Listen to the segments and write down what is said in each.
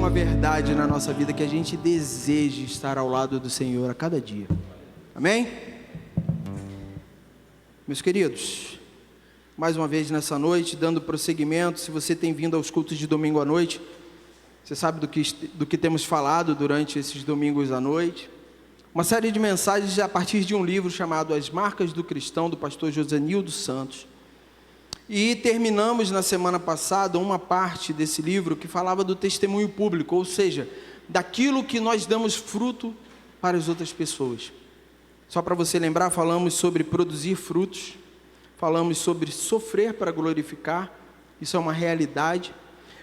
uma verdade na nossa vida, que a gente deseje estar ao lado do Senhor a cada dia. Amém? Meus queridos, mais uma vez nessa noite, dando prosseguimento, se você tem vindo aos cultos de domingo à noite, você sabe do que temos falado durante esses domingos à noite. Uma série de mensagens a partir de um livro chamado As Marcas do Cristão, do pastor Josenildo Santos. E terminamos na semana passada uma parte desse livro que falava do testemunho público, ou seja, daquilo que nós damos fruto para as outras pessoas. Só para você lembrar, falamos sobre produzir frutos, falamos sobre sofrer para glorificar, isso é uma realidade.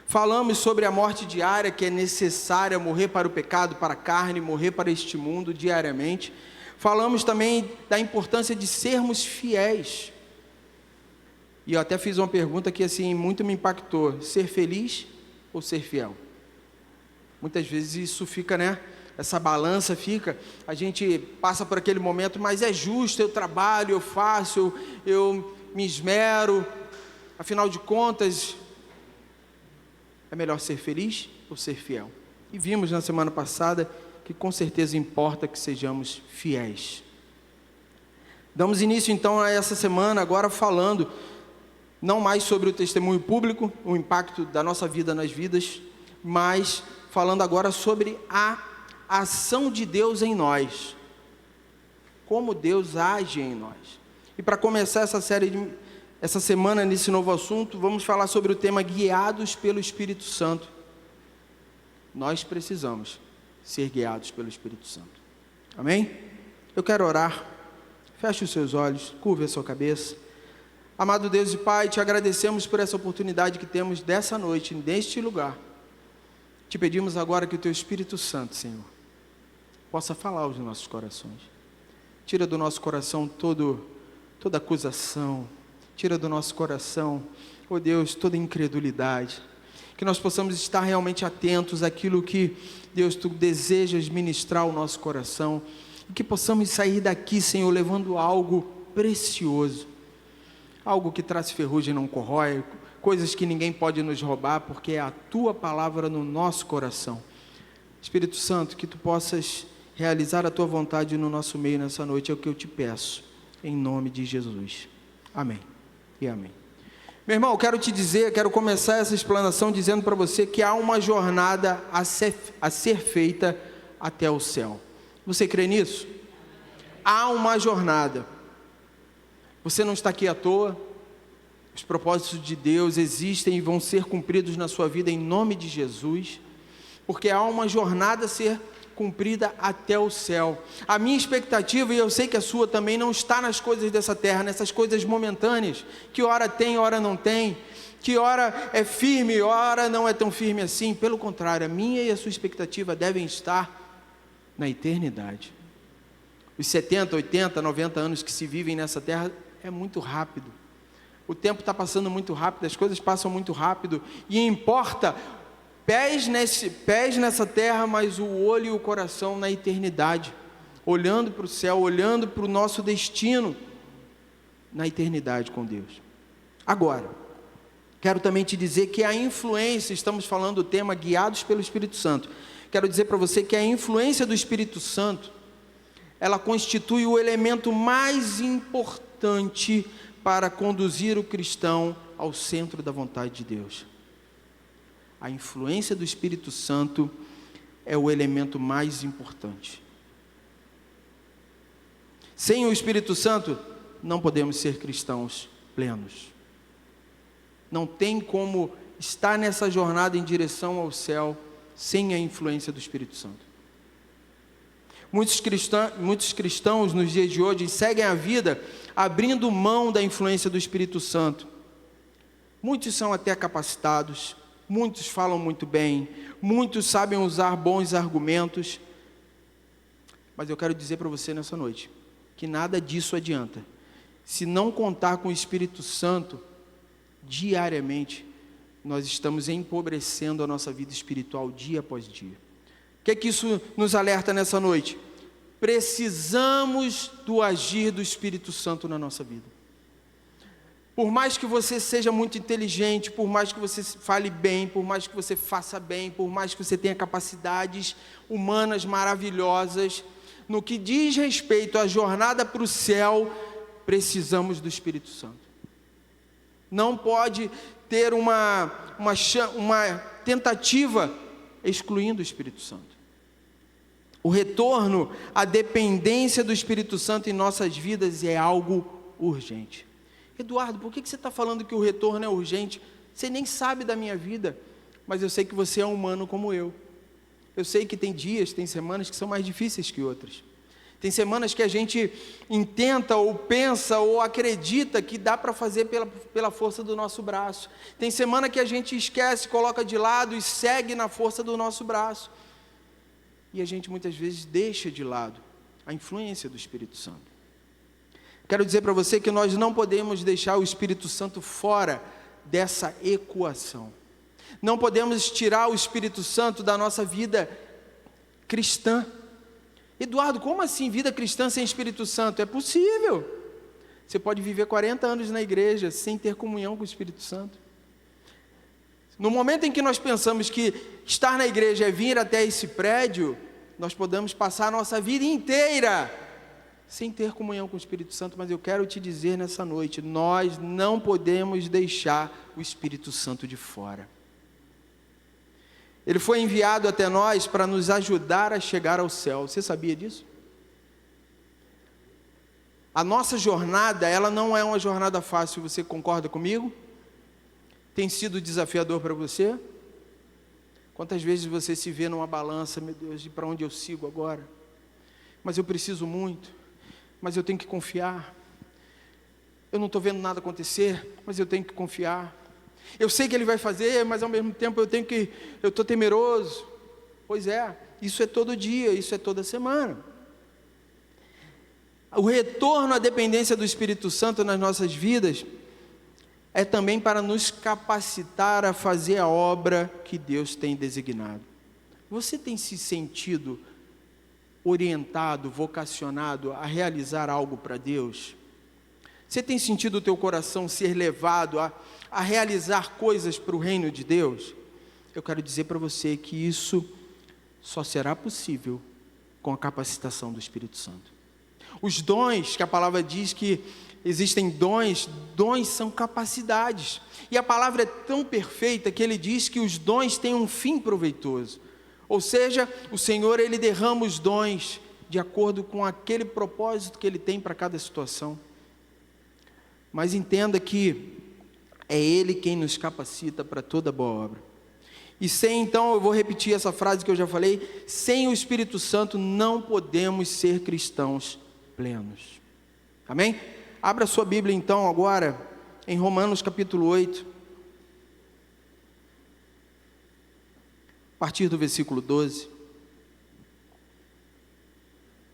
Falamos sobre a morte diária, que é necessária, morrer para o pecado, para a carne, morrer para este mundo diariamente. Falamos também da importância de sermos fiéis. E eu até fiz uma pergunta que assim muito me impactou: ser feliz ou ser fiel? Muitas vezes isso fica, né? Essa balança fica, a gente passa por aquele momento, mas é justo, eu trabalho, eu faço, eu me esmero, afinal de contas, é melhor ser feliz ou ser fiel? E vimos na semana passada que com certeza importa que sejamos fiéis. Damos início então a essa semana agora falando não mais sobre o testemunho público, o impacto da nossa vida nas vidas, mas falando agora sobre a ação de Deus em nós, como Deus age em nós. E para começar essa semana nesse novo assunto, vamos falar sobre o tema guiados pelo Espírito Santo. Nós precisamos ser guiados pelo Espírito Santo. Amém? Eu quero orar. Feche os seus olhos, curve a sua cabeça. Amado Deus e Pai, te agradecemos por essa oportunidade que temos dessa noite, neste lugar. Te pedimos agora que o Teu Espírito Santo, Senhor, possa falar aos nossos corações. Tira do nosso coração toda acusação. Tira do nosso coração, ó Deus, toda incredulidade. Que nós possamos estar realmente atentos àquilo que, Deus, Tu desejas ministrar ao nosso coração. E que possamos sair daqui, Senhor, levando algo precioso. Algo que traz ferrugem e não corrói, coisas que ninguém pode nos roubar, porque é a Tua palavra no nosso coração. Espírito Santo, que Tu possas realizar a Tua vontade no nosso meio nessa noite, é o que eu te peço, em nome de Jesus. Amém e amém. Meu irmão, eu quero começar essa explanação dizendo para você que há uma jornada a ser feita até o céu. Você crê nisso? Há uma jornada. Você não está aqui à toa. Os propósitos de Deus existem e vão ser cumpridos na sua vida em nome de Jesus, porque há uma jornada a ser cumprida até o céu. A minha expectativa, e eu sei que a sua também, não está nas coisas dessa terra, nessas coisas momentâneas, que ora tem, ora não tem, que ora é firme, ora não é tão firme assim. Pelo contrário, a minha e a sua expectativa devem estar na eternidade. Os 70, 80, 90 anos que se vivem nessa terra é muito rápido. O tempo está passando muito rápido, as coisas passam muito rápido, e importa pés nessa terra, mas o olho e o coração na eternidade, olhando para o céu, olhando para o nosso destino na eternidade com Deus. Agora, quero também te dizer que a influência, estamos falando do tema guiados pelo Espírito Santo, quero dizer para você que a influência do Espírito Santo, ela constitui o elemento mais importante para conduzir o cristão ao centro da vontade de Deus. A influência do Espírito Santo é o elemento mais importante. Sem o Espírito Santo, não podemos ser cristãos plenos. Não tem como estar nessa jornada em direção ao céu sem a influência do Espírito Santo. Muitos cristãos nos dias de hoje seguem a vida abrindo mão da influência do Espírito Santo. Muitos são até capacitados, muitos falam muito bem, muitos sabem usar bons argumentos, mas eu quero dizer para você nessa noite, que nada disso adianta, se não contar com o Espírito Santo, diariamente, nós estamos empobrecendo a nossa vida espiritual dia após dia. O que é que isso nos alerta nessa noite? Precisamos do agir do Espírito Santo na nossa vida. Por mais que você seja muito inteligente, por mais que você fale bem, por mais que você faça bem, por mais que você tenha capacidades humanas maravilhosas, no que diz respeito à jornada para o céu, precisamos do Espírito Santo. Não pode ter uma tentativa excluindo o Espírito Santo. O retorno à dependência do Espírito Santo em nossas vidas é algo urgente. Eduardo, por que você está falando que o retorno é urgente? Você nem sabe da minha vida, mas eu sei que você é humano como eu. Eu sei que tem dias, tem semanas que são mais difíceis que outras. Tem semanas que a gente intenta ou pensa ou acredita que dá para fazer pela força do nosso braço. Tem semana que a gente esquece, coloca de lado e segue na força do nosso braço. E a gente muitas vezes deixa de lado a influência do Espírito Santo. Quero dizer para você que nós não podemos deixar o Espírito Santo fora dessa equação. Não podemos tirar o Espírito Santo da nossa vida cristã. Eduardo, como assim vida cristã sem Espírito Santo? É possível. Você pode viver 40 anos na igreja sem ter comunhão com o Espírito Santo. No momento em que nós pensamos que estar na igreja é vir até esse prédio, nós podemos passar a nossa vida inteira sem ter comunhão com o Espírito Santo, mas eu quero te dizer nessa noite, nós não podemos deixar o Espírito Santo de fora. Ele foi enviado até nós para nos ajudar a chegar ao céu. Você sabia disso? A nossa jornada, ela não é uma jornada fácil, você concorda comigo? Tem sido desafiador para você? Quantas vezes você se vê numa balança, meu Deus, de para onde eu sigo agora? Mas eu preciso muito, mas eu tenho que confiar. Eu não estou vendo nada acontecer, mas eu tenho que confiar. Eu sei que Ele vai fazer, mas ao mesmo tempo eu estou temeroso. Pois é, isso é todo dia, isso é toda semana. O retorno à dependência do Espírito Santo nas nossas vidas é também para nos capacitar a fazer a obra que Deus tem designado. Você tem se sentido orientado, vocacionado a realizar algo para Deus? Você tem sentido o teu coração ser levado a realizar coisas para o reino de Deus? Eu quero dizer para você que isso só será possível com a capacitação do Espírito Santo. Os dons, que a palavra diz que existem dons são capacidades. E a palavra é tão perfeita que ele diz que os dons têm um fim proveitoso. Ou seja, o Senhor, Ele derrama os dons de acordo com aquele propósito que Ele tem para cada situação. Mas entenda que é Ele quem nos capacita para toda boa obra. E então, eu vou repetir essa frase que eu já falei, sem o Espírito Santo não podemos ser cristãos plenos. Amém? Abra sua Bíblia então agora, em Romanos capítulo 8. A partir do versículo 12.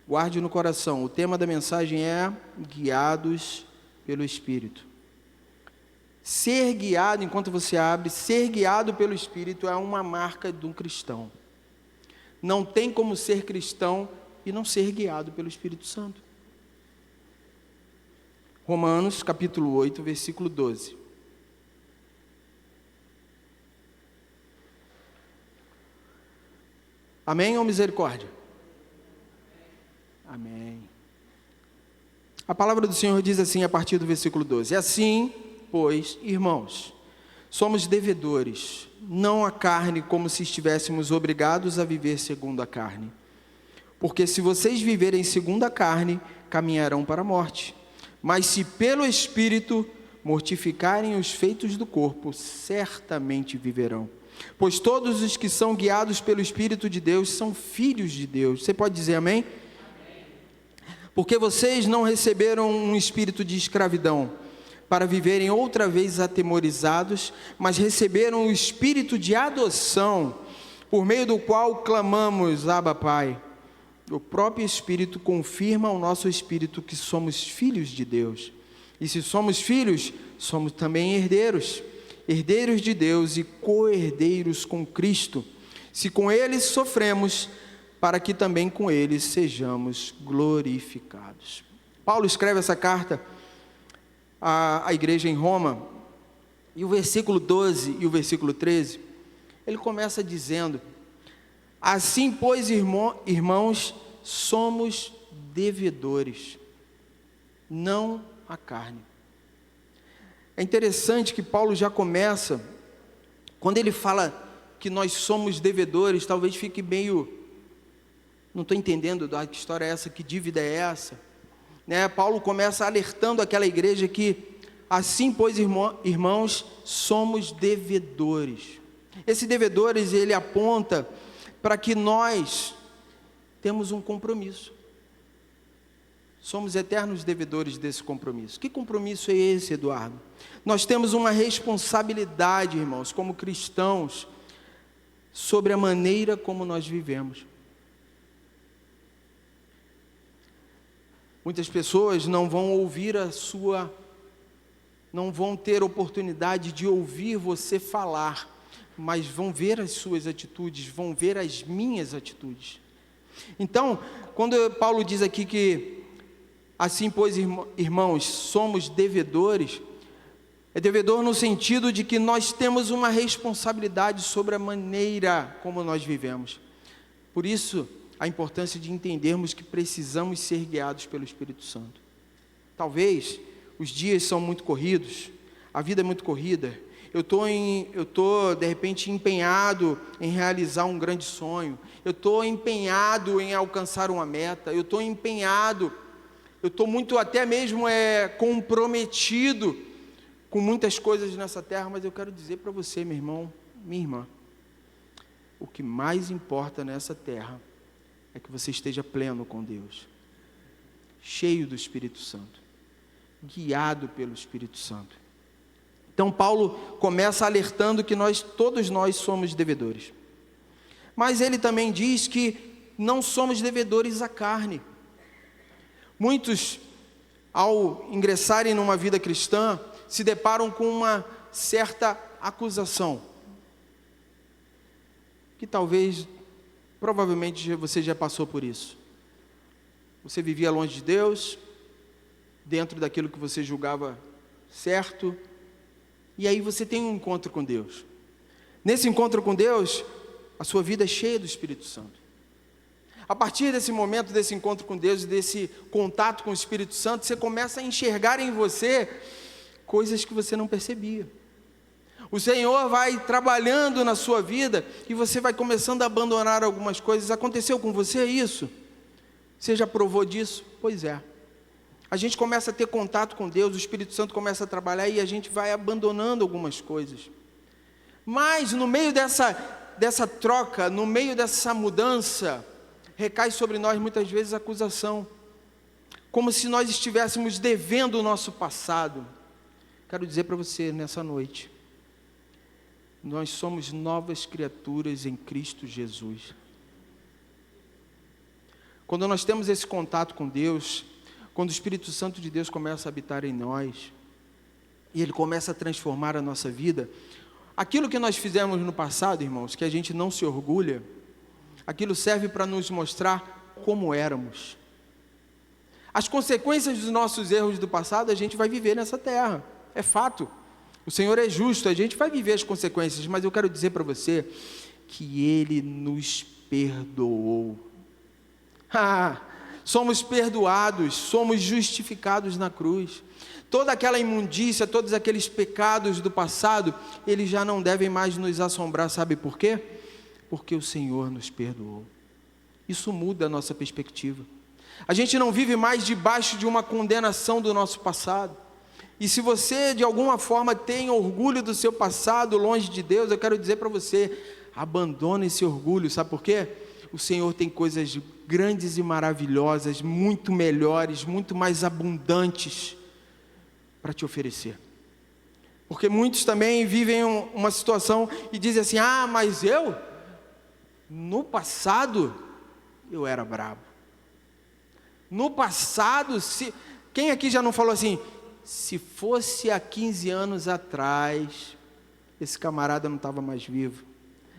Guarde no coração, o tema da mensagem é guiados pelo Espírito. Ser guiado, enquanto você abre, ser guiado pelo Espírito é uma marca de um cristão. Não tem como ser cristão e não ser guiado pelo Espírito Santo. Romanos capítulo 8, versículo 12. Amém ou misericórdia? Amém. A palavra do Senhor diz assim a partir do versículo 12. Assim, pois, irmãos, somos devedores, não à carne como se estivéssemos obrigados a viver segundo a carne. Porque se vocês viverem segundo a carne, caminharão para a morte. Mas se pelo Espírito mortificarem os feitos do corpo, certamente viverão. Pois todos os que são guiados pelo Espírito de Deus são filhos de Deus. Você pode dizer amém? Amém. Porque vocês não receberam um espírito de escravidão para viverem outra vez atemorizados, mas receberam o espírito de adoção, por meio do qual clamamos, Abba, Pai. O próprio Espírito confirma ao nosso espírito que somos filhos de Deus. E se somos filhos, somos também herdeiros. Herdeiros de Deus e co-herdeiros com Cristo, se com Ele sofremos, para que também com Ele sejamos glorificados. Paulo escreve essa carta à igreja em Roma, e o versículo 12 e o versículo 13, ele começa dizendo: assim, pois, irmãos, somos devedores, não a carne. É interessante que Paulo já começa, quando ele fala que nós somos devedores, talvez fique meio, não estou entendendo que história é essa, que dívida é essa, né? Paulo começa alertando aquela igreja que, assim, pois, irmãos, somos devedores. Esse devedores, ele aponta para que nós temos um compromisso. Somos eternos devedores desse compromisso. Que compromisso é esse, Eduardo? Nós temos uma responsabilidade, irmãos, como cristãos, sobre a maneira como nós vivemos. Muitas pessoas não vão ouvir não vão ter oportunidade de ouvir você falar, mas vão ver as suas atitudes, vão ver as minhas atitudes. Então, quando Paulo diz aqui que, assim, pois, irmãos, somos devedores, é devedor no sentido de que nós temos uma responsabilidade sobre a maneira como nós vivemos. Por isso, a importância de entendermos que precisamos ser guiados pelo Espírito Santo. Talvez os dias são muito corridos, a vida é muito corrida. Eu estou de repente empenhado em realizar um grande sonho. Eu estou empenhado em alcançar uma meta. Eu estou empenhado. Eu estou muito até mesmo comprometido com muitas coisas nessa terra, mas eu quero dizer para você, meu irmão, minha irmã, o que mais importa nessa terra é que você esteja pleno com Deus, cheio do Espírito Santo, guiado pelo Espírito Santo. Então Paulo começa alertando que todos nós somos devedores, mas ele também diz que não somos devedores à carne. Muitos, ao ingressarem numa vida cristã, se deparam com uma certa acusação, que provavelmente você já passou por isso. Você vivia longe de Deus, dentro daquilo que você julgava certo, e aí você tem um encontro com Deus. Nesse encontro com Deus, a sua vida é cheia do Espírito Santo. A partir desse momento, desse encontro com Deus, desse contato com o Espírito Santo, você começa a enxergar em você coisas que você não percebia. O Senhor vai trabalhando na sua vida e você vai começando a abandonar algumas coisas. Aconteceu com você isso? Você já provou disso? Pois é. A gente começa a ter contato com Deus, o Espírito Santo começa a trabalhar e a gente vai abandonando algumas coisas. Mas no meio dessa troca, no meio dessa mudança, recai sobre nós muitas vezes a acusação, como se nós estivéssemos devendo o nosso passado. Quero dizer para você nessa noite, nós somos novas criaturas em Cristo Jesus. Quando nós temos esse contato com Deus, quando o Espírito Santo de Deus começa a habitar em nós, e Ele começa a transformar a nossa vida, aquilo que nós fizemos no passado, irmãos, que a gente não se orgulha, aquilo serve para nos mostrar como éramos. As consequências dos nossos erros do passado, a gente vai viver nessa terra, é fato. O Senhor é justo, a gente vai viver as consequências, mas eu quero dizer para você que Ele nos perdoou. Somos perdoados, somos justificados na cruz. Toda aquela imundícia, todos aqueles pecados do passado, eles já não devem mais nos assombrar, sabe por quê? Porque o Senhor nos perdoou. Isso muda a nossa perspectiva. A gente não vive mais debaixo de uma condenação do nosso passado. E se você de alguma forma tem orgulho do seu passado longe de Deus, eu quero dizer para você, abandone esse orgulho, sabe por quê? O Senhor tem coisas grandes e maravilhosas, muito melhores, muito mais abundantes para te oferecer. Porque muitos também vivem uma situação e dizem assim, mas no passado, eu era brabo. No passado, quem aqui já não falou assim, se fosse há 15 anos atrás, esse camarada não estava mais vivo,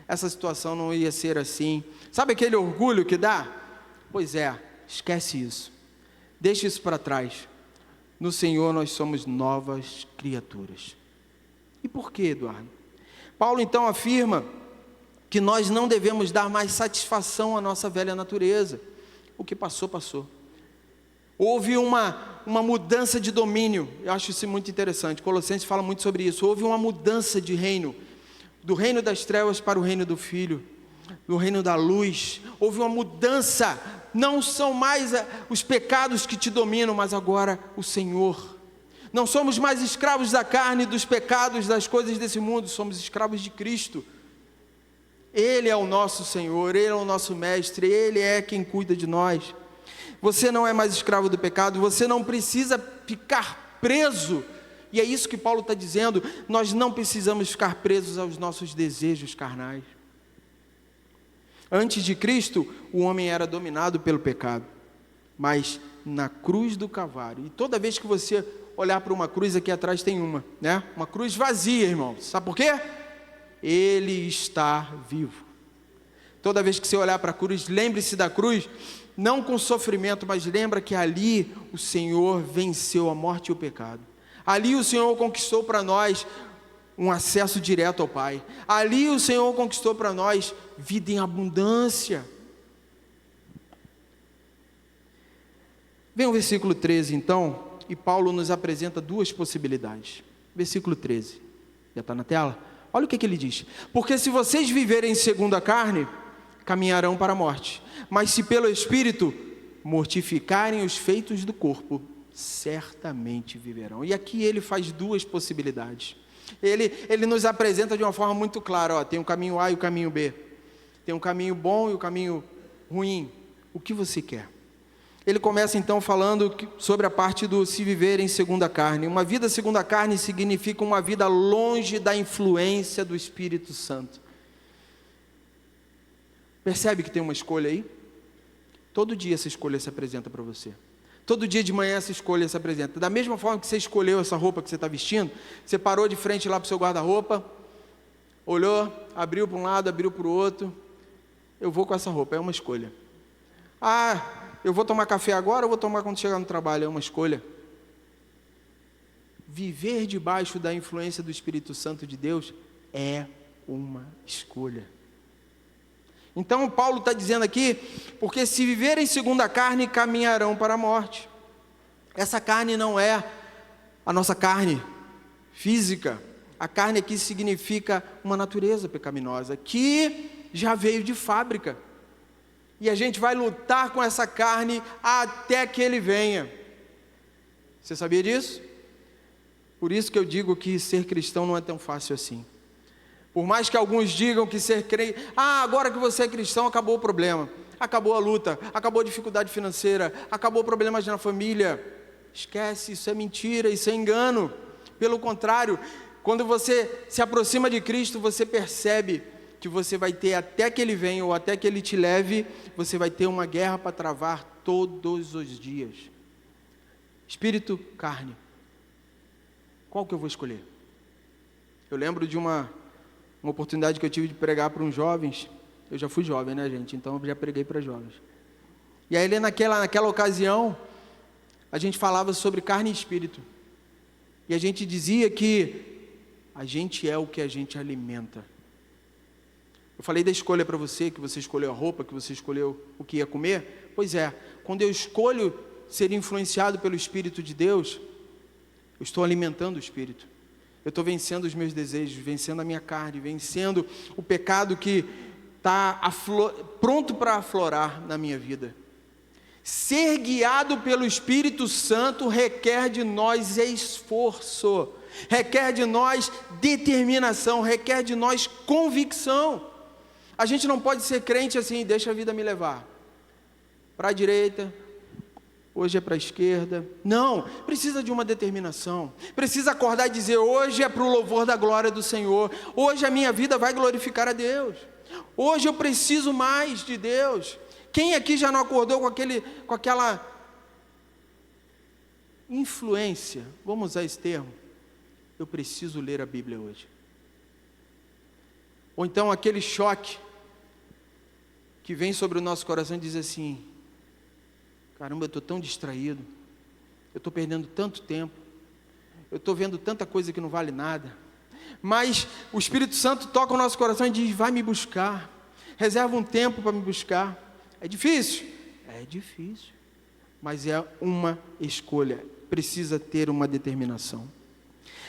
essa situação não ia ser assim. Sabe aquele orgulho que dá? Pois é, esquece isso, deixa isso para trás. No Senhor nós somos novas criaturas. E por quê, Eduardo? Paulo então afirma que nós não devemos dar mais satisfação à nossa velha natureza. O que passou, passou. Houve uma mudança de domínio. Eu acho isso muito interessante. Colossenses fala muito sobre isso. Houve uma mudança de reino. Do reino das trevas para o reino do Filho. Do reino da luz. Houve uma mudança. Não são mais os pecados que te dominam, mas agora o Senhor. Não somos mais escravos da carne, dos pecados, das coisas desse mundo. Somos escravos de Cristo. Ele é o nosso Senhor, Ele é o nosso Mestre, Ele é quem cuida de nós. Você não é mais escravo do pecado, você não precisa ficar preso. E é isso que Paulo está dizendo, nós não precisamos ficar presos aos nossos desejos carnais. Antes de Cristo, o homem era dominado pelo pecado. Mas na cruz do Calvário, e toda vez que você olhar para uma cruz, aqui atrás tem uma cruz vazia, irmão. Sabe por quê? Ele está vivo. Toda vez que você olhar para a cruz, lembre-se da cruz, não com sofrimento, mas lembra que ali o Senhor venceu a morte e o pecado. Ali o Senhor conquistou para nós um acesso direto ao Pai. Ali o Senhor conquistou para nós vida em abundância. Vem o versículo 13 então, e Paulo nos apresenta duas possibilidades. Versículo 13, já está na tela? Olha o que ele diz: porque se vocês viverem segundo a carne, caminharão para a morte, mas se pelo Espírito mortificarem os feitos do corpo, certamente viverão. E aqui ele faz duas possibilidades. Ele nos apresenta de uma forma muito clara, tem o caminho A e o caminho B, tem o caminho bom e o caminho ruim. O que você quer? Ele começa então falando sobre a parte do se viverem segundo a carne. Uma vida segundo a carne significa uma vida longe da influência do Espírito Santo. Percebe que tem uma escolha aí? Todo dia essa escolha se apresenta para você. Todo dia de manhã essa escolha se apresenta. Da mesma forma que você escolheu essa roupa que você está vestindo, você parou de frente lá para o seu guarda-roupa, olhou, abriu para um lado, abriu para o outro. Eu vou com essa roupa, é uma escolha. Eu vou tomar café agora ou vou tomar quando chegar no trabalho? É uma escolha. Viver debaixo da influência do Espírito Santo de Deus é uma escolha. Então Paulo está dizendo aqui, porque se viverem segundo a carne, caminharão para a morte. Essa carne não é a nossa carne física. A carne aqui significa uma natureza pecaminosa, que já veio de fábrica. E a gente vai lutar com essa carne até que ele venha. Você sabia disso? Por isso que eu digo que ser cristão não é tão fácil assim. Por mais que alguns digam que ser crente, agora que você é cristão, acabou o problema, acabou a luta, acabou a dificuldade financeira, acabou problemas na família. Esquece, isso é mentira, isso é engano. Pelo contrário, quando você se aproxima de Cristo, você percebe que você vai ter, até que Ele venha ou até que Ele te leve, você vai ter uma guerra para travar todos os dias. Espírito, carne. Qual que eu vou escolher? Eu lembro de uma oportunidade que eu tive de pregar para uns jovens. Eu já fui jovem, né, gente? Então eu já preguei para jovens. E aí naquela ocasião, a gente falava sobre carne e espírito. E a gente dizia que a gente é o que a gente alimenta. Eu falei da escolha para você, que você escolheu a roupa, que você escolheu o que ia comer. Pois é, quando eu escolho ser influenciado pelo Espírito de Deus, eu estou alimentando o Espírito. Eu estou vencendo os meus desejos, vencendo a minha carne, vencendo o pecado que está pronto para aflorar na minha vida. Ser guiado pelo Espírito Santo requer de nós esforço, requer de nós determinação, requer de nós convicção. A gente não pode ser crente assim, deixa a vida me levar. Para a direita, hoje é para a esquerda. Não, precisa de uma determinação. Precisa acordar e dizer, hoje é para o louvor da glória do Senhor. Hoje a minha vida vai glorificar a Deus. Hoje eu preciso mais de Deus. Quem aqui já não acordou com aquela influência? Vamos usar esse termo. Eu preciso ler a Bíblia hoje. Ou então aquele choque que vem sobre o nosso coração e diz assim, caramba, eu estou tão distraído, eu estou perdendo tanto tempo, eu estou vendo tanta coisa que não vale nada. Mas o Espírito Santo toca o nosso coração e diz: vai me buscar, reserva um tempo para me buscar. É difícil? É difícil, mas é uma escolha, precisa ter uma determinação.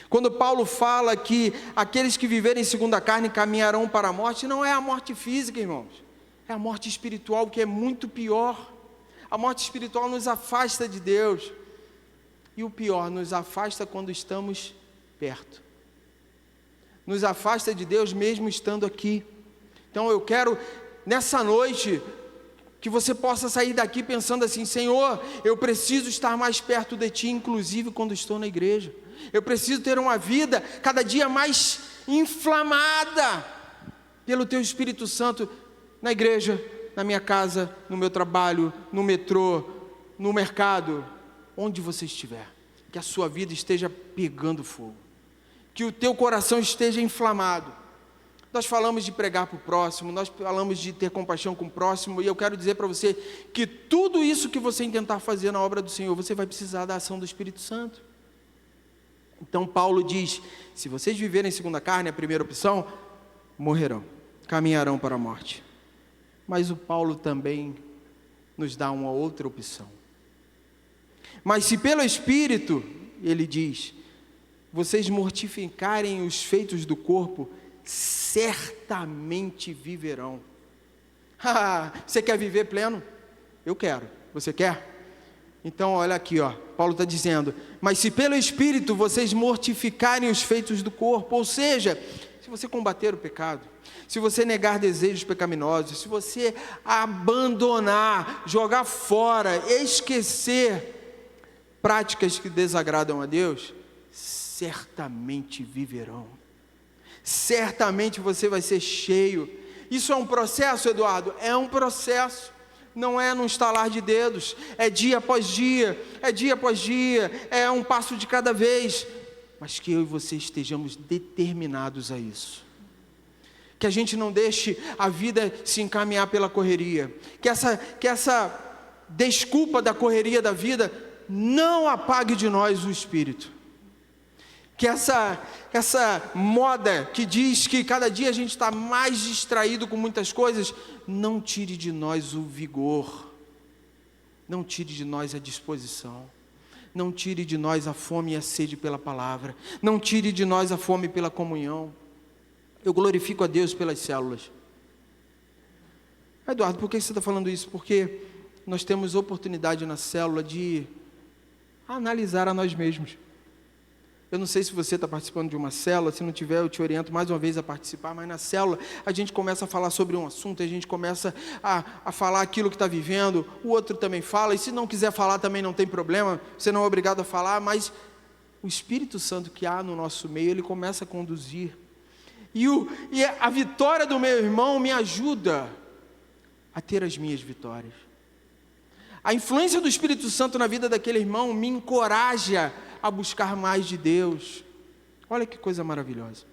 Quando Paulo fala que aqueles que viverem segundo a carne caminharão para a morte, não é a morte física, irmãos, é a morte espiritual, que é muito pior. A morte espiritual nos afasta de Deus, e o pior, nos afasta quando estamos perto, nos afasta de Deus mesmo estando aqui. Então eu quero, nessa noite, que você possa sair daqui pensando assim: Senhor, eu preciso estar mais perto de Ti, inclusive quando estou na igreja. Eu preciso ter uma vida cada dia mais inflamada pelo Teu Espírito Santo, na igreja, na minha casa, no meu trabalho, no metrô, no mercado, onde você estiver. Que a sua vida esteja pegando fogo, que o teu coração esteja inflamado. Nós falamos de pregar para o próximo, nós falamos de ter compaixão com o próximo, e eu quero dizer para você que tudo isso que você intentar fazer na obra do Senhor, você vai precisar da ação do Espírito Santo. Então Paulo diz: se vocês viverem segundo a carne, a primeira opção, morrerão, caminharão para a morte. Mas o Paulo também nos dá uma outra opção. Mas se pelo Espírito, ele diz, vocês mortificarem os feitos do corpo, certamente viverão. Você quer viver pleno? Eu quero. Você quer? Então olha aqui, Paulo está dizendo: mas se pelo Espírito vocês mortificarem os feitos do corpo, ou seja, se você combater o pecado, se você negar desejos pecaminosos, se você abandonar, jogar fora, esquecer práticas que desagradam a Deus, certamente viverão. Certamente você vai ser cheio. Isso é um processo, Eduardo? É um processo. Não é num estalar de dedos, é dia após dia, é um passo de cada vez, mas que eu e você estejamos determinados a isso, que a gente não deixe a vida se encaminhar pela correria, que essa desculpa da correria da vida não apague de nós o Espírito, que essa moda que diz que cada dia a gente está mais distraído com muitas coisas, não tire de nós o vigor, não tire de nós a disposição, não tire de nós a fome e a sede pela palavra, não tire de nós a fome pela comunhão. Eu glorifico a Deus pelas células. Eduardo, por que você está falando isso? Porque nós temos oportunidade na célula de analisar a nós mesmos. Eu não sei se você está participando de uma célula, se não tiver eu te oriento mais uma vez a participar, mas na célula a gente começa a falar sobre um assunto, a gente começa a falar aquilo que está vivendo, o outro também fala, e se não quiser falar também não tem problema, você não é obrigado a falar, mas o Espírito Santo que há no nosso meio, ele começa a conduzir, e a vitória do meu irmão me ajuda a ter as minhas vitórias. A influência do Espírito Santo na vida daquele irmão me encoraja a buscar mais de Deus. Olha que coisa maravilhosa.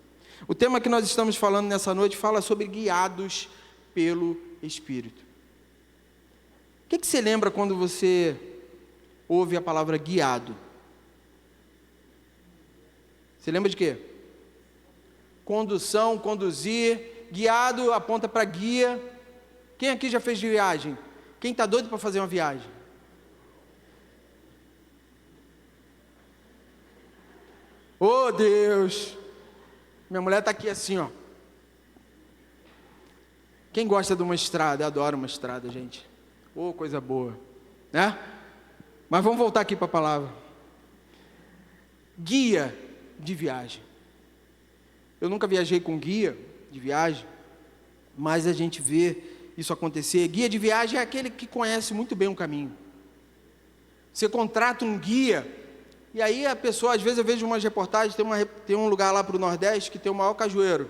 O tema que nós estamos falando nessa noite fala sobre guiados pelo Espírito. O que você lembra quando você ouve a palavra guiado? Você lembra de quê? Condução, conduzir, guiado aponta para guia. Quem aqui já fez viagem? Quem está doido para fazer uma viagem? Oh Deus, minha mulher está aqui assim, Quem gosta de uma estrada? Eu adoro uma estrada, gente. Oh, coisa boa, né? Mas vamos voltar aqui para a palavra. Guia de viagem. Eu nunca viajei com guia de viagem, mas a gente vê isso acontecer. Guia de viagem é aquele que conhece muito bem o caminho. Você contrata um guia. E aí a pessoa, às vezes eu vejo umas reportagens, tem um lugar lá para o Nordeste que tem o maior cajueiro.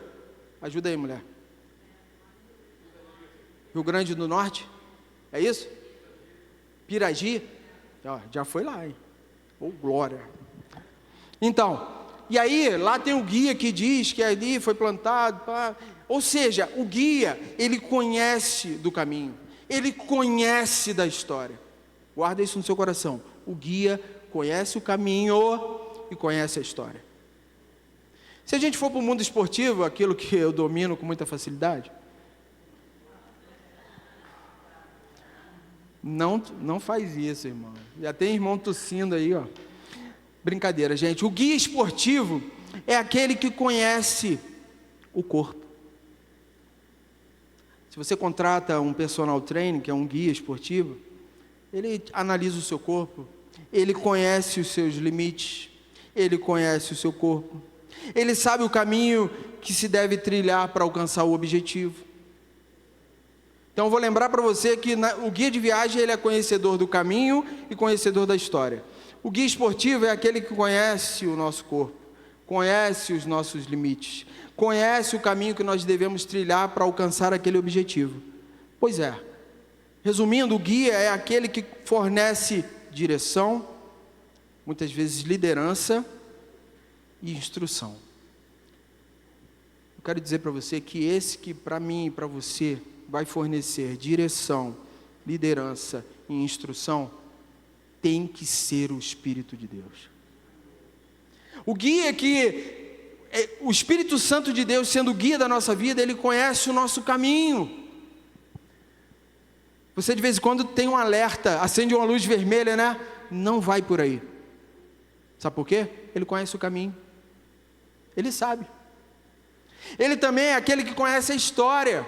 Ajuda aí, mulher. Rio Grande do Norte? É isso? Piragi? Já foi lá, hein? Glória. Então, e aí lá tem o guia que diz que ali foi plantado. Ou seja, o guia, ele conhece do caminho. Ele conhece da história. Guarda isso no seu coração. O guia conhece o caminho e conhece a história. Se a gente for para o mundo esportivo, aquilo que eu domino com muita facilidade, não faz isso, irmão. Já tem irmão tossindo aí, ó. Brincadeira, gente. O guia esportivo é aquele que conhece o corpo. Se você contrata um personal trainer, que é um guia esportivo, ele analisa o seu corpo, ele conhece os seus limites, ele conhece o seu corpo, ele sabe o caminho que se deve trilhar para alcançar o objetivo. Então eu vou lembrar para você que o guia de viagem ele é conhecedor do caminho e conhecedor da história. O guia esportivo é aquele que conhece o nosso corpo, conhece os nossos limites, conhece o caminho que nós devemos trilhar para alcançar aquele objetivo. Pois é, resumindo, o guia é aquele que fornece direção, muitas vezes liderança e instrução. Eu quero dizer para você que esse que para mim e para você vai fornecer direção, liderança e instrução tem que ser o Espírito de Deus. O guia o Espírito Santo de Deus, sendo o guia da nossa vida, ele conhece o nosso caminho. Você de vez em quando tem um alerta, acende uma luz vermelha, né? Não vai por aí. Sabe por quê? Ele conhece o caminho. Ele sabe. Ele também é aquele que conhece a história.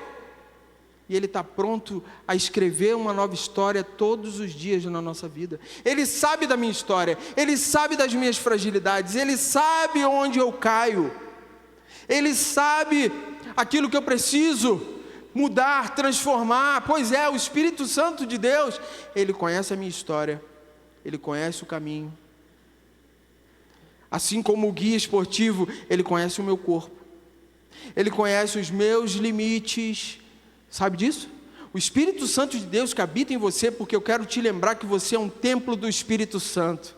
E ele está pronto a escrever uma nova história todos os dias na nossa vida. Ele sabe da minha história, ele sabe das minhas fragilidades, ele sabe onde eu caio, ele sabe aquilo que eu preciso mudar, transformar. Pois é, o Espírito Santo de Deus, ele conhece a minha história, ele conhece o caminho. Assim como o guia esportivo, ele conhece o meu corpo, ele conhece os meus limites. Sabe disso? O Espírito Santo de Deus que habita em você, porque eu quero te lembrar que você é um templo do Espírito Santo.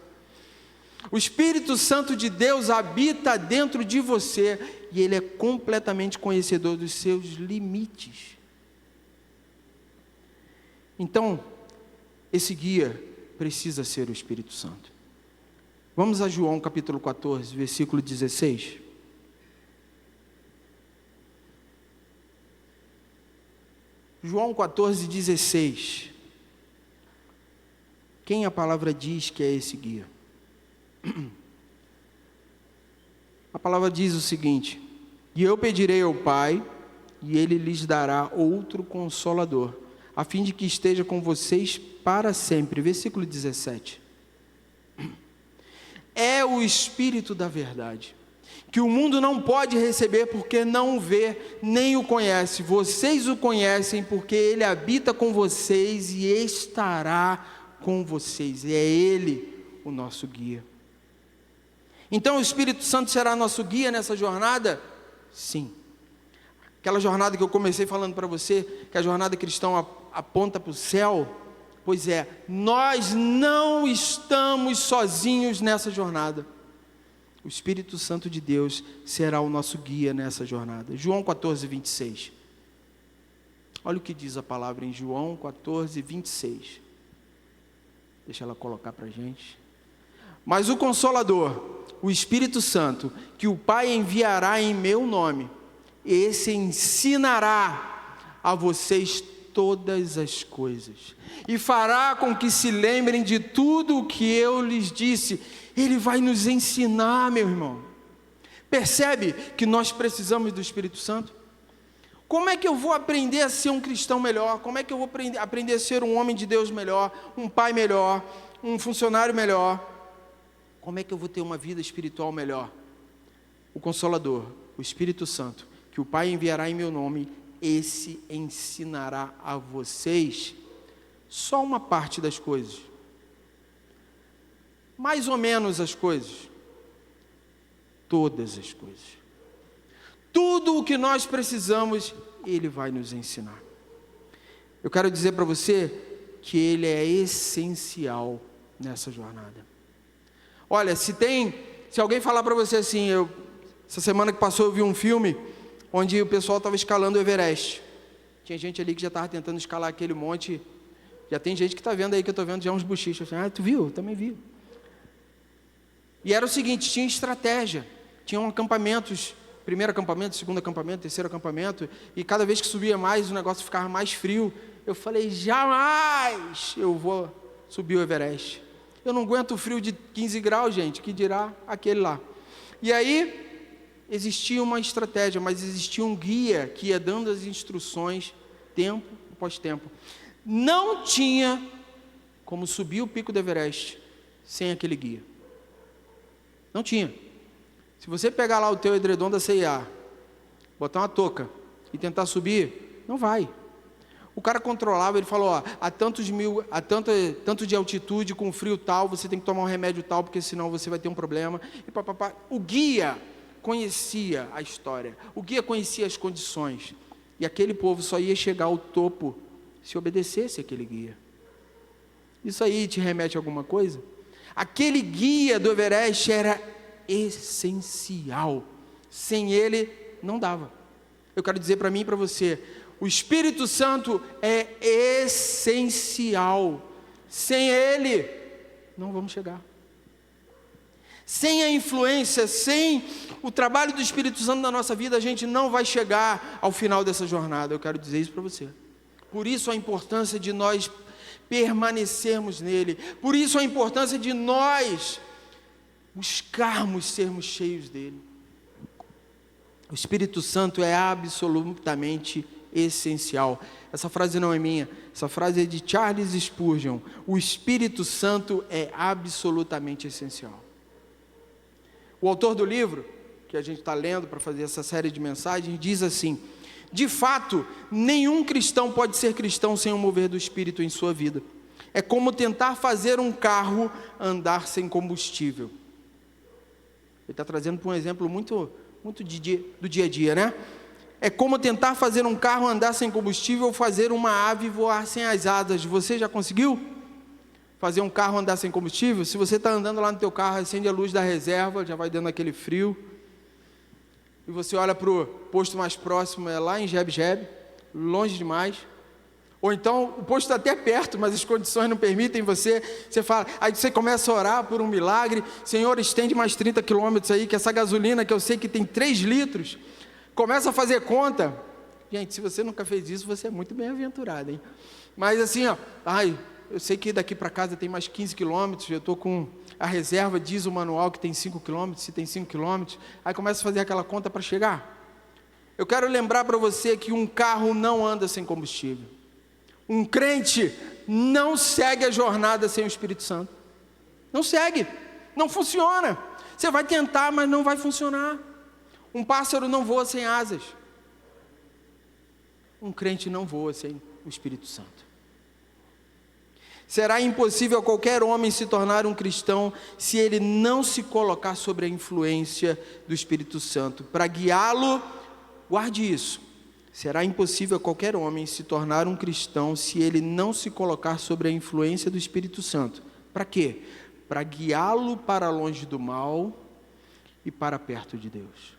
O Espírito Santo de Deus habita dentro de você e ele é completamente conhecedor dos seus limites. Então, esse guia precisa ser o Espírito Santo. Vamos a João capítulo 14, versículo 16. João 14, 16. Quem a palavra diz que é esse guia? A palavra diz o seguinte: e eu pedirei ao Pai, e Ele lhes dará outro Consolador, a fim de que esteja com vocês para sempre. Versículo 17. É o Espírito da verdade, que o mundo não pode receber porque não o vê, nem o conhece. Vocês o conhecem porque Ele habita com vocês e estará com vocês. E é Ele o nosso guia. Então o Espírito Santo será nosso guia nessa jornada? Sim. Aquela jornada que eu comecei falando para você, que a jornada cristã aponta para o céu. Pois é, nós não estamos sozinhos nessa jornada. O Espírito Santo de Deus será o nosso guia nessa jornada. João 14, 26. Olha o que diz a palavra em João 14, 26. Deixa ela colocar para a gente. Mas o Consolador, o Espírito Santo, que o Pai enviará em meu nome, esse ensinará a vocês todas as coisas, e fará com que se lembrem de tudo o que eu lhes disse. Ele vai nos ensinar, meu irmão. Percebe que nós precisamos do Espírito Santo? Como é que eu vou aprender a ser um cristão melhor? Como é que eu vou aprender a ser um homem de Deus melhor, um pai melhor, um funcionário melhor? Como é que eu vou ter uma vida espiritual melhor? O Consolador, o Espírito Santo, que o Pai enviará em meu nome, esse ensinará a vocês só uma parte das coisas. Mais ou menos as coisas. Todas as coisas. Tudo o que nós precisamos, Ele vai nos ensinar. Eu quero dizer para você que Ele é essencial nessa jornada. Olha, se alguém falar para você assim, essa semana que passou eu vi um filme onde o pessoal estava escalando o Everest. Tinha gente ali que já estava tentando escalar aquele monte. Já tem gente que está vendo aí, que eu estou vendo já uns bochichos. Assim, tu viu? Eu também vi. E era o seguinte, tinha estratégia, tinham acampamentos, primeiro acampamento, segundo acampamento, terceiro acampamento, e cada vez que subia mais, o negócio ficava mais frio. Eu falei, jamais eu vou subir o Everest. Eu não aguento o frio de 15 graus, gente, que dirá aquele lá. E aí, existia uma estratégia, mas existia um guia que ia dando as instruções, tempo após tempo. Não tinha como subir o pico do Everest sem aquele guia. Não tinha. Se você pegar lá o teu edredom da C&A, botar uma touca e tentar subir, não vai. O cara controlava, ele falou, a tanto de altitude, com frio tal, você tem que tomar um remédio tal, porque senão você vai ter um problema. E papapá. O guia conhecia a história, o guia conhecia as condições. E aquele povo só ia chegar ao topo se obedecesse aquele guia. Isso aí te remete a alguma coisa? Aquele guia do Everest era essencial. Sem ele, não dava. Eu quero dizer para mim e para você, o Espírito Santo é essencial. Sem ele, não vamos chegar. Sem a influência, sem o trabalho do Espírito Santo na nossa vida, a gente não vai chegar ao final dessa jornada. Eu quero dizer isso para você. Por isso a importância de nós permanecermos nele. Por isso a importância de nós buscarmos sermos cheios dele. O Espírito Santo é absolutamente essencial. Essa frase não é minha, essa frase é de Charles Spurgeon. O Espírito Santo é absolutamente essencial. O autor do livro, que a gente está lendo para fazer essa série de mensagens, diz assim: de fato, nenhum cristão pode ser cristão sem o mover do Espírito em sua vida. É como tentar fazer um carro andar sem combustível. Ele está trazendo para um exemplo muito do dia a dia, né? É como tentar fazer um carro andar sem combustível ou fazer uma ave voar sem as asas. Você já conseguiu fazer um carro andar sem combustível? Se você está andando lá no teu carro, acende a luz da reserva, já vai dando aquele frio, e você olha para o posto mais próximo, é lá em Jeb, longe demais, ou então o posto está até perto, mas as condições não permitem você fala, aí você começa a orar por um milagre, Senhor, estende mais 30 quilômetros aí, que essa gasolina que eu sei que tem 3 litros, começa a fazer conta. Gente, se você nunca fez isso, você é muito bem-aventurado, hein? Mas assim, eu sei que daqui para casa tem mais 15 quilômetros, eu estou com a reserva, diz o manual que tem 5 quilômetros, se tem 5 quilômetros, aí começa a fazer aquela conta para chegar. Eu quero lembrar para você que um carro não anda sem combustível. Um crente não segue a jornada sem o Espírito Santo. Não segue, não funciona. Você vai tentar, mas não vai funcionar. Um pássaro não voa sem asas. Um crente não voa sem o Espírito Santo. Será impossível a qualquer homem se tornar um cristão se ele não se colocar sob a influência do Espírito Santo. Para guiá-lo, guarde isso. Será impossível a qualquer homem se tornar um cristão se ele não se colocar sob a influência do Espírito Santo. Para quê? Para guiá-lo para longe do mal e para perto de Deus.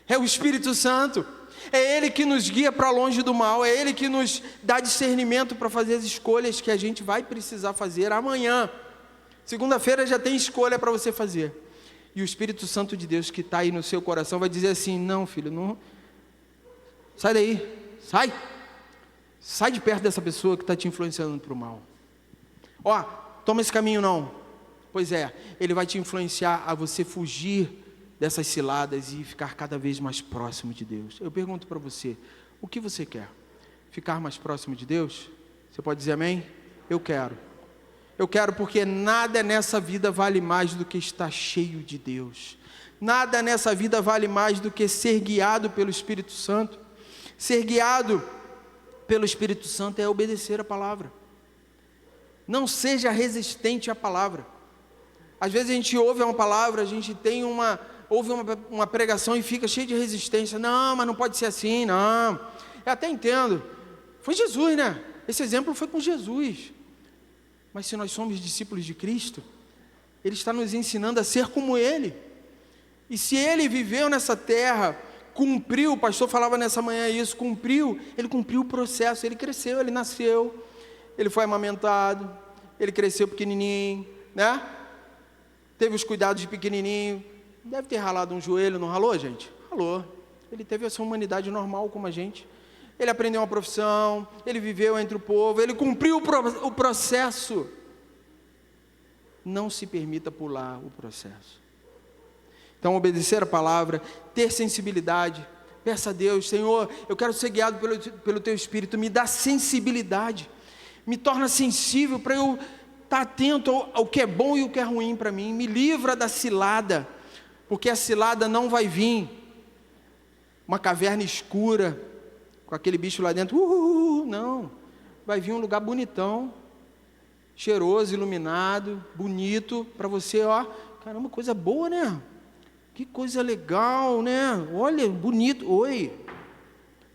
É o Espírito Santo. É Ele que nos guia para longe do mal, é Ele que nos dá discernimento para fazer as escolhas que a gente vai precisar fazer amanhã. Segunda-feira já tem escolha para você fazer. E o Espírito Santo de Deus que está aí no seu coração vai dizer assim, não filho, não, sai daí, sai de perto dessa pessoa que está te influenciando para o mal. Toma esse caminho não. Pois é, ele vai te influenciar a você fugir dessas ciladas e ficar cada vez mais próximo de Deus. Eu pergunto para você, o que você quer? Ficar mais próximo de Deus? Você pode dizer amém? Eu quero. Eu quero porque nada nessa vida vale mais do que estar cheio de Deus. Nada nessa vida vale mais do que ser guiado pelo Espírito Santo. Ser guiado pelo Espírito Santo é obedecer a palavra. Não seja resistente à palavra. Às vezes a gente ouve uma palavra, a gente tem ouve uma pregação e fica cheio de resistência. Não, mas não pode ser assim, não. Eu até entendo. Foi Jesus, né? Esse exemplo foi com Jesus. Mas se nós somos discípulos de Cristo, Ele está nos ensinando a ser como Ele. E se Ele viveu nessa terra, cumpriu, o pastor falava nessa manhã isso, Ele cumpriu o processo, Ele cresceu, Ele nasceu, Ele foi amamentado, Ele cresceu pequenininho, né? teve os cuidados de pequenininho, deve ter ralado um joelho, não ralou, gente? Ralou. Ele teve essa humanidade normal como a gente. Ele aprendeu uma profissão, ele viveu entre o povo, ele cumpriu o processo. Não se permita pular o processo. Então, obedecer a palavra, ter sensibilidade. Peça a Deus: Senhor, eu quero ser guiado pelo Teu Espírito, me dá sensibilidade, me torna sensível para eu estar atento ao que é bom e o que é ruim para mim, me livra da cilada, porque a cilada não vai vir, uma caverna escura, com aquele bicho lá dentro, não, vai vir um lugar bonitão, cheiroso, iluminado, bonito, para você, ó, caramba, coisa boa, né? Que coisa legal, né? Olha, bonito. Oi.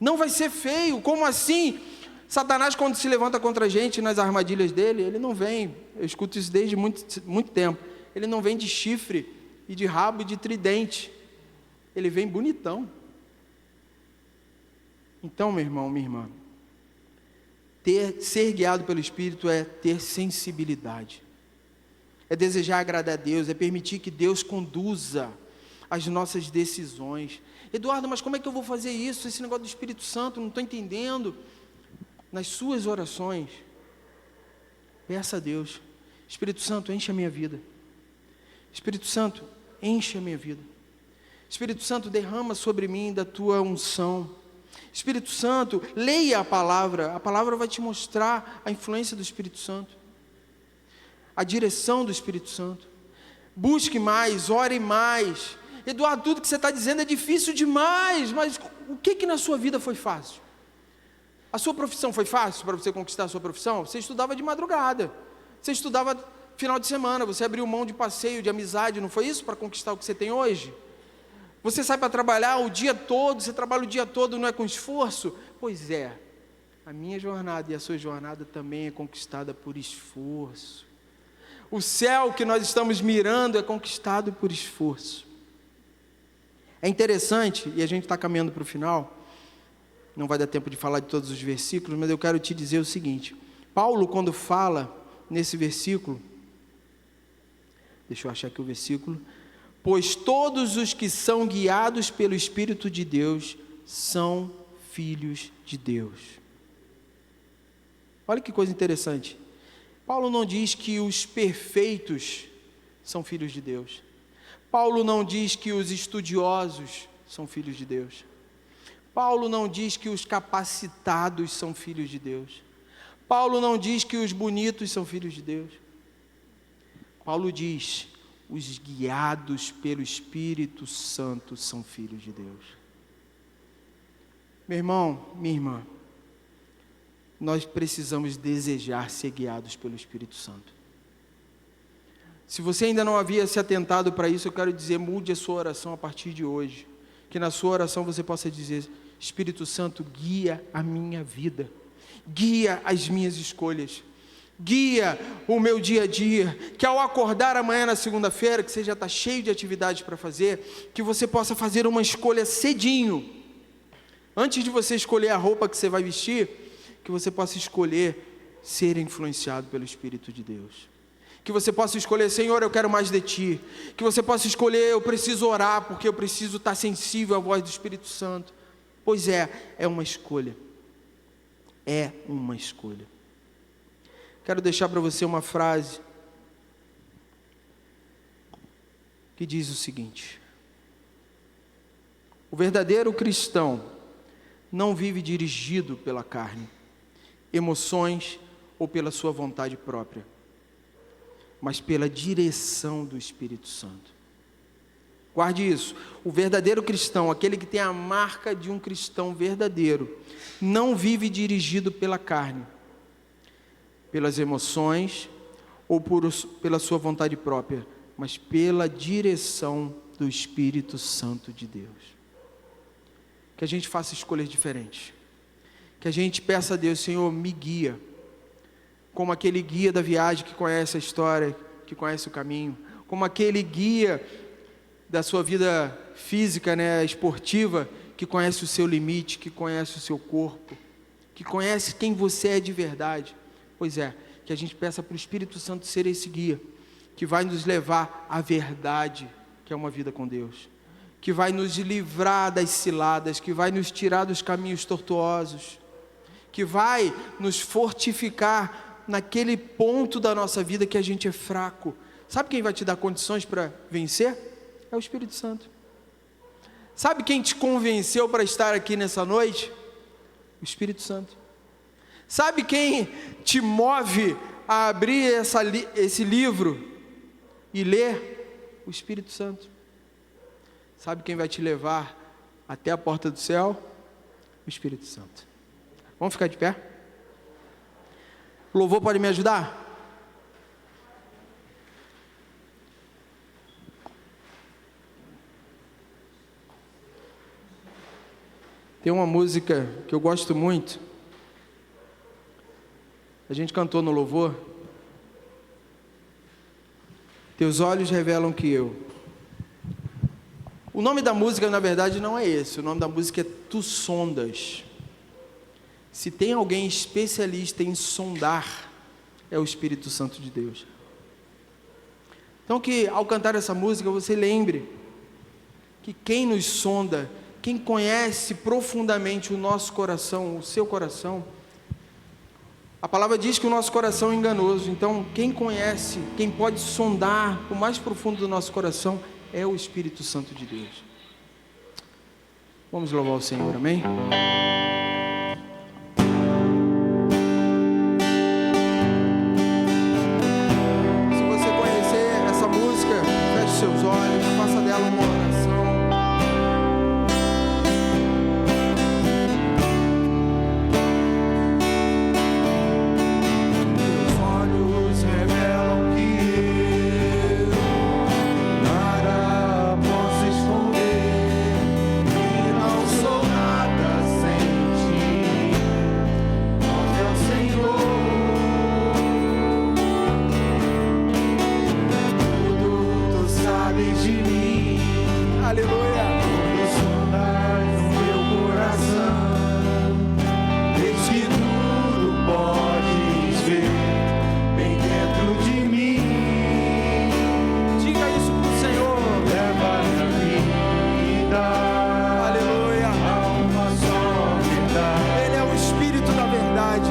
Não vai ser feio. Como assim? Satanás, quando se levanta contra a gente nas armadilhas dele, ele não vem. Eu escuto isso desde muito tempo. Ele não vem de chifre e de rabo e de tridente. Ele vem bonitão. Então, meu irmão, minha irmã, ser guiado pelo Espírito é ter sensibilidade. É desejar agradar a Deus, é permitir que Deus conduza as nossas decisões. Eduardo, mas como é que eu vou fazer isso? Esse negócio do Espírito Santo, não estou entendendo. Nas suas orações, peça a Deus: Espírito Santo, enche a minha vida. Espírito Santo, enche a minha vida. Espírito Santo, derrama sobre mim da tua unção. Espírito Santo, leia a palavra vai te mostrar a influência do Espírito Santo, a direção do Espírito Santo. Busque mais, ore mais. Eduardo, tudo que você está dizendo é difícil demais, mas o que na sua vida foi fácil? A sua profissão foi fácil para você conquistar a sua profissão? Você estudava de madrugada, você estudava final de semana, você abriu mão de passeio, de amizade, não foi isso para conquistar o que você tem hoje? Você sai para trabalhar o dia todo, você trabalha o dia todo, não é com esforço? Pois é, a minha jornada e a sua jornada também é conquistada por esforço. O céu que nós estamos mirando é conquistado por esforço. É interessante, e a gente está caminhando para o final, não vai dar tempo de falar de todos os versículos, mas eu quero te dizer o seguinte: Paulo, quando fala nesse versículo, deixa eu achar aqui o versículo, pois todos os que são guiados pelo Espírito de Deus são filhos de Deus. Olha que coisa interessante. Paulo não diz que os perfeitos são filhos de Deus. Paulo não diz que os estudiosos são filhos de Deus. Paulo não diz que os capacitados são filhos de Deus. Paulo não diz que os bonitos são filhos de Deus. Paulo diz: os guiados pelo Espírito Santo são filhos de Deus. Meu irmão, minha irmã, nós precisamos desejar ser guiados pelo Espírito Santo. Se você ainda não havia se atentado para isso, eu quero dizer: mude a sua oração a partir de hoje. Que na sua oração você possa dizer: Espírito Santo, guia a minha vida, guia as minhas escolhas, guia o meu dia a dia, que ao acordar amanhã na segunda-feira, que você já está cheio de atividades para fazer, que você possa fazer uma escolha cedinho, antes de você escolher a roupa que você vai vestir, que você possa escolher ser influenciado pelo Espírito de Deus. Que você possa escolher: Senhor, eu quero mais de Ti. Que você possa escolher: eu preciso orar, porque eu preciso estar sensível à voz do Espírito Santo. Pois é uma escolha. É uma escolha. Quero deixar para você uma frase que diz o seguinte: o verdadeiro cristão não vive dirigido pela carne, emoções ou pela sua vontade própria, mas pela direção do Espírito Santo. Guarde isso: o verdadeiro cristão, aquele que tem a marca de um cristão verdadeiro, não vive dirigido pela carne, pelas emoções ou pela sua vontade própria, mas pela direção do Espírito Santo de Deus. Que a gente faça escolhas diferentes, que a gente peça a Deus: Senhor, me guia, como aquele guia da viagem que conhece a história, que conhece o caminho, como aquele guia da sua vida física, esportiva, que conhece o seu limite, que conhece o seu corpo, que conhece quem você é de verdade. Pois é, que a gente peça para o Espírito Santo ser esse guia, que vai nos levar à verdade, que é uma vida com Deus, que vai nos livrar das ciladas, que vai nos tirar dos caminhos tortuosos, que vai nos fortificar naquele ponto da nossa vida que a gente é fraco. Sabe quem vai te dar condições para vencer? É o Espírito Santo. Sabe quem te convenceu para estar aqui nessa noite? O Espírito Santo. Sabe quem te move a abrir esse livro e ler? O Espírito Santo. Sabe quem vai te levar até a porta do céu? O Espírito Santo. Vamos ficar de pé? O louvor pode me ajudar? Tem uma música que eu gosto muito. A gente cantou no louvor. Teus olhos revelam que eu. O nome da música, na verdade, não é esse. O nome da música é Tu Sondas. Se tem alguém especialista em sondar, é o Espírito Santo de Deus. Então que ao cantar essa música, você lembre que quem nos sonda, quem conhece profundamente o nosso coração, o seu coração, a palavra diz que o nosso coração é enganoso. Então quem conhece, quem pode sondar o mais profundo do nosso coração é o Espírito Santo de Deus. Vamos louvar o Senhor, amém? Se você conhecer essa música, feche seus olhos, faça dela uma oração. Teus olhos revelam que eu nada posso esconder, e não sou nada sem ti, ó meu Senhor. Tudo tu sabes de mim, aleluia. Tudo sondas o meu coração, desde que tudo podes ver bem dentro de mim. Diga isso pro Senhor. Leva minha vida, aleluia, a uma só verdade. Ele é o Espírito da verdade.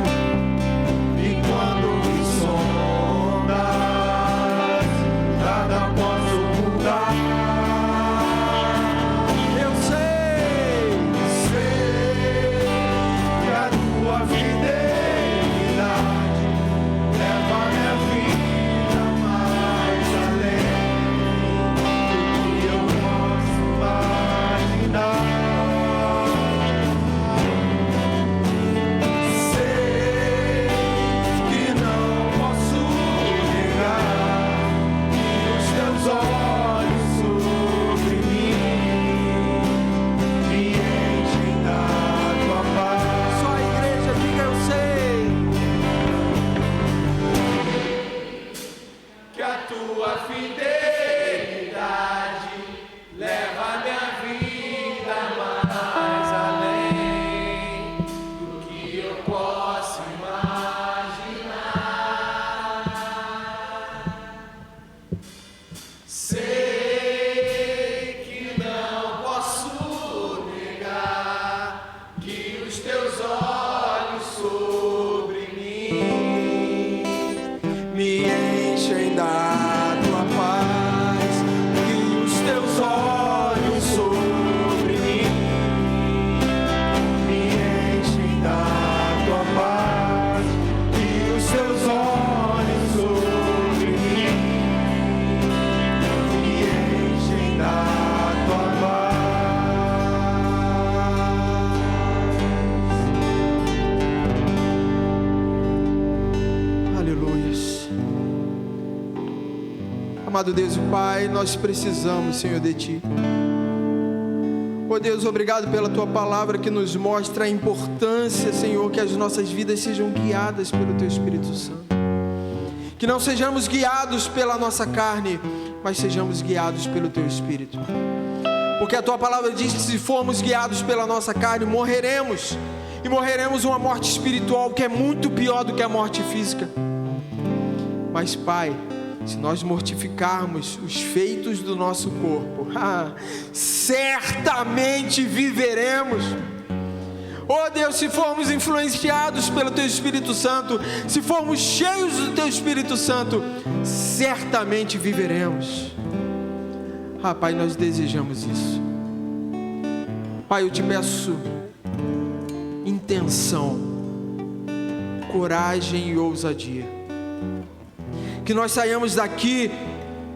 E quando me sondas, nada posso ocultar. Eu sei que a tua fidelidade leva minha vida mais além do que eu posso imaginar. Sei que não posso negar que os teus olhos sobre mim me enchem da tua paz. Só a igreja diga: eu sei que a tua fidelidade leva minha vida mais além do que eu posso imaginar. Sei que não posso negar que os teus olhos sobre mim me enchem da tua paz, que os teus olhos sobre mim me enchem da tua paz, que os teus olhos sobre mim me enchem da tua paz. Aleluias. Amado Deus e Pai, nós precisamos, Senhor, de Ti. Oh Deus, obrigado pela Tua palavra que nos mostra a importância, Senhor, que as nossas vidas sejam guiadas pelo Teu Espírito Santo. Que não sejamos guiados pela nossa carne, mas sejamos guiados pelo Teu Espírito. Porque a Tua palavra diz que se formos guiados pela nossa carne, morreremos. E morreremos uma morte espiritual que é muito pior do que a morte física. Mas Pai, se nós mortificarmos os feitos do nosso corpo, certamente viveremos. Oh Deus, se formos influenciados pelo Teu Espírito Santo, se formos cheios do Teu Espírito Santo, certamente viveremos. Pai, nós desejamos isso. Pai, eu te peço intenção, coragem e ousadia. Que nós saiamos daqui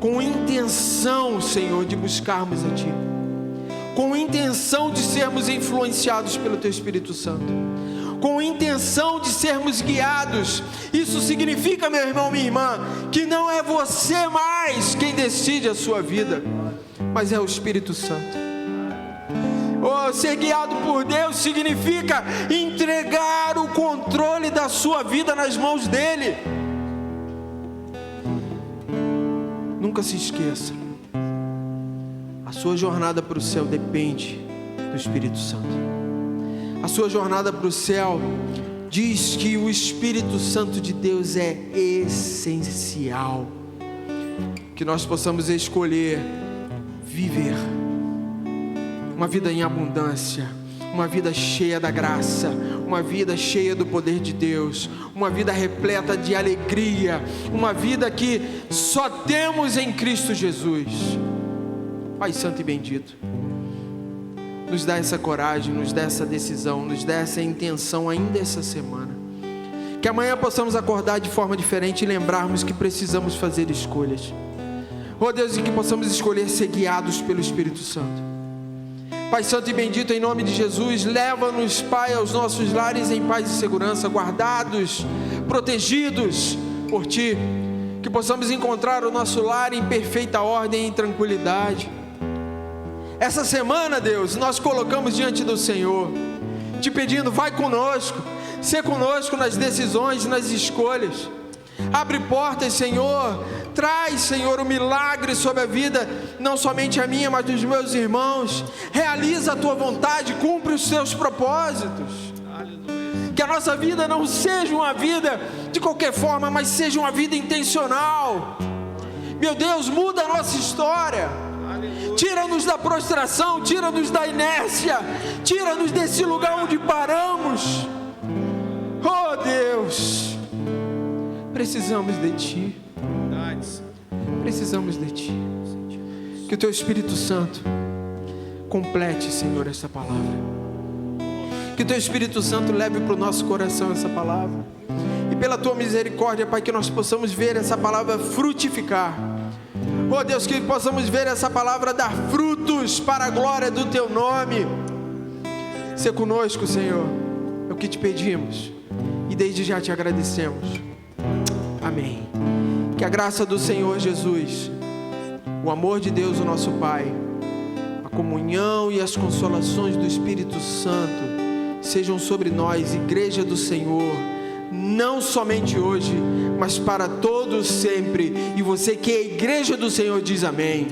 com intenção, Senhor, de buscarmos a Ti, com intenção de sermos influenciados pelo Teu Espírito Santo, com intenção de sermos guiados. Isso significa, meu irmão, minha irmã, que não é você mais quem decide a sua vida, mas é o Espírito Santo. Ser guiado por Deus significa entregar o controle da sua vida nas mãos dEle. Nunca se esqueça, a sua jornada para o céu depende do Espírito Santo. A sua jornada para o céu diz que o Espírito Santo de Deus é essencial. Que nós possamos escolher viver uma vida em abundância, uma vida cheia da graça, uma vida cheia do poder de Deus, uma vida repleta de alegria, uma vida que só temos em Cristo Jesus. Pai Santo e bendito, nos dá essa coragem, nos dá essa decisão, nos dá essa intenção ainda essa semana. Que amanhã possamos acordar de forma diferente e lembrarmos que precisamos fazer escolhas. Oh Deus, e que possamos escolher ser guiados pelo Espírito Santo. Pai Santo e bendito, em nome de Jesus, leva-nos, Pai, aos nossos lares em paz e segurança, guardados, protegidos por Ti. Que possamos encontrar o nosso lar em perfeita ordem e tranquilidade. Essa semana, Deus, nós colocamos diante do Senhor, Te pedindo, vai conosco, sê conosco nas decisões, nas escolhas. Abre portas, Senhor. Traz, Senhor, o milagre sobre a vida, não somente a minha, mas dos meus irmãos. Realiza a Tua vontade, cumpre os Teus propósitos. Aleluia. Que a nossa vida não seja uma vida de qualquer forma, mas seja uma vida intencional. Meu Deus, muda a nossa história. Tira-nos da prostração, tira-nos da inércia, tira-nos desse lugar onde paramos. Oh Deus, precisamos de Ti. Precisamos de Ti. Que o Teu Espírito Santo complete, Senhor, essa palavra. Que o Teu Espírito Santo leve para o nosso coração essa palavra. E pela Tua misericórdia, Pai, que nós possamos ver essa palavra frutificar. Oh Deus, que possamos ver essa palavra dar frutos para a glória do Teu nome. Seja conosco, Senhor, é o que Te pedimos e desde já Te agradecemos. Amém. Que a graça do Senhor Jesus, o amor de Deus, o nosso Pai, a comunhão e as consolações do Espírito Santo sejam sobre nós, Igreja do Senhor, não somente hoje, mas para todos sempre. E você que é Igreja do Senhor diz amém.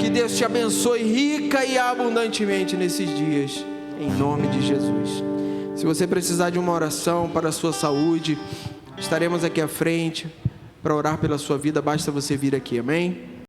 Que Deus te abençoe rica e abundantemente nesses dias, em nome de Jesus. Se você precisar de uma oração para a sua saúde, estaremos aqui à frente para orar pela sua vida, basta você vir aqui, amém?